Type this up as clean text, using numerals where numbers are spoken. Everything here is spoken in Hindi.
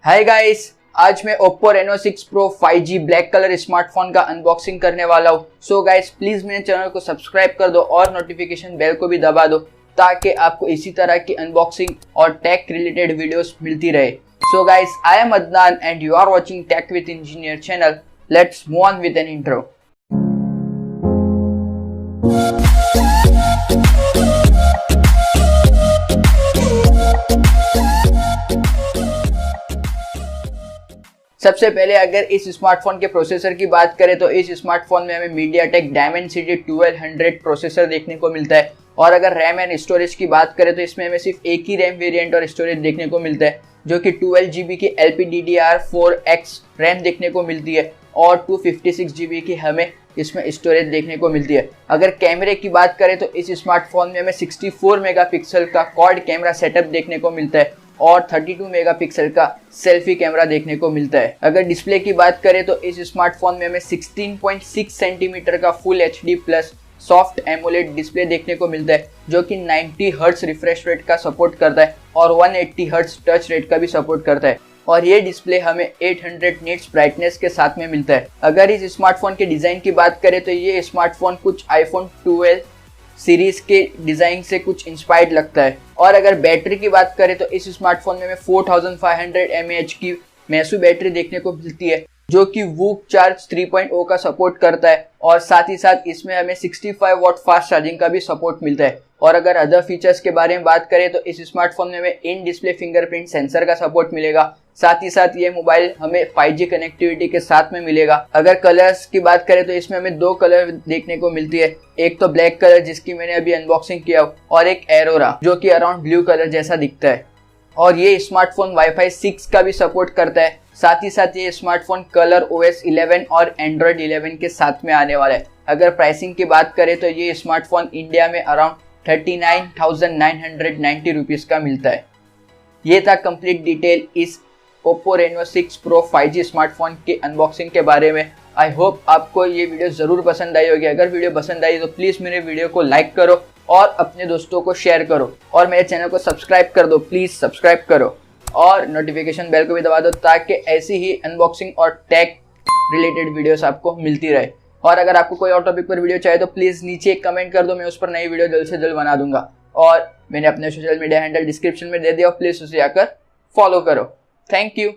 हाय गाइस, आज मैं Oppo Reno 6 Pro 5G black colour smartphone का अनबॉक्सिंग करने वाला हूँ। सो गाइस प्लीज मेरे चैनल को सब्सक्राइब कर दो और नोटिफिकेशन बेल को भी दबा दो ताकि आपको इसी तरह की अनबॉक्सिंग और टेक रिलेटेड वीडियोस मिलती रहे। So guys, I am Adnan and you are watching tech with engineer channel. Let's move on with an intro. सबसे पहले अगर इस स्मार्टफोन के प्रोसेसर की बात करें तो इस स्मार्टफोन में हमें मीडियाटेक डायमेंसिटी 1200 प्रोसेसर देखने को मिलता है। और अगर रैम एंड स्टोरेज की बात करें तो इसमें हमें सिर्फ एक ही रैम वेरिएंट और स्टोरेज देखने को मिलता है, जो कि 12 GB की LPDDR4X रैम देखने को मिलती है और 256 GB की हमें इसमें स्टोरेज देखने को मिलती है। अगर कैमरे की बात करें तो इस स्मार्टफोन में हमें 64 मेगापिक्सल का क्वाड कैमरा सेटअप देखने को मिलता है और 32 मेगापिक्सल का सेल्फी कैमरा देखने को मिलता है। अगर डिस्प्ले की बात करें तो इस स्मार्टफोन में हमें 16.6 सेंटीमीटर का full HD plus soft AMOLED display देखने को मिलता है, जो कि 90 हर्ट्ज रिफ्रेश रेट का सपोर्ट करता है और 180 हर्ट्ज टच रेट का भी सपोर्ट करता है। और ये डिस्प्ले हमें 800 निट्स ब्राइटनेस के साथ में मिलता है। अगर इस स्मार्टफोन के डिजाइन की बात करें तो ये स्मार्टफोन कुछ iPhone 12 सीरीज के डिजाइन से कुछ इंस्पायर्ड लगता है। और अगर बैटरी की बात करें तो इस स्मार्टफोन में हमें 4500 mAh की मैसू बैटरी देखने को मिलती है, जो कि वूक चार्ज 3.0 का सपोर्ट करता है और साथ ही साथ इसमें हमें 65 वाट फास्ट चार्जिंग का भी सपोर्ट मिलता है। और अगर अदर फीचर्स के बारे में बात करें तो इस स्मार्टफोन में हमें इन डिस्प्ले फिंगरप्रिंट सेंसर का सपोर्ट मिलेगा। साथ ही साथ ये मोबाइल हमें 5G कनेक्टिविटी के साथ में मिलेगा। अगर कलर्स की बात करें तो इसमें हमें दो कलर देखने को मिलती है, एक तो ब्लैक कलर जिसकी मैंने अभी अनबॉक्सिंग किया और एक एरोरा जो कि अराउंड ब्लू कलर जैसा दिखता है। और ये स्मार्टफोन Wi-Fi 6 का भी सपोर्ट करता है। साथ ही साथ ये स्मार्टफोन कलर OS 11 और Android 11 के साथ में आने वाला है। अगर प्राइसिंग की बात करें तो ये स्मार्टफोन इंडिया में अराउंड 39,990 रुपीज का मिलता है। ये था कंप्लीट डिटेल इस Oppo Reno 6 Pro 5G smartphone के अनबॉक्सिंग के बारे में। आई होप आपको ये वीडियो ज़रूर पसंद आई होगी। अगर वीडियो पसंद आई तो प्लीज़ मेरे वीडियो को लाइक करो और अपने दोस्तों को शेयर करो और मेरे चैनल को सब्सक्राइब कर दो। प्लीज़ सब्सक्राइब करो और नोटिफिकेशन बेल को भी दबा दो ताकि ऐसी ही अनबॉक्सिंग और टेक रिलेटेड वीडियोस आपको मिलती रहे। और अगर आपको कोई और टॉपिक पर वीडियो चाहिए तो प्लीज़ नीचे कमेंट कर दो, मैं उस पर नई वीडियो जल्द से जल्द बना दूंगा। और मैंने अपने सोशल मीडिया हैंडल डिस्क्रिप्शन में दे दिया, प्लीज़ उसे आकर फॉलो करो। Thank you.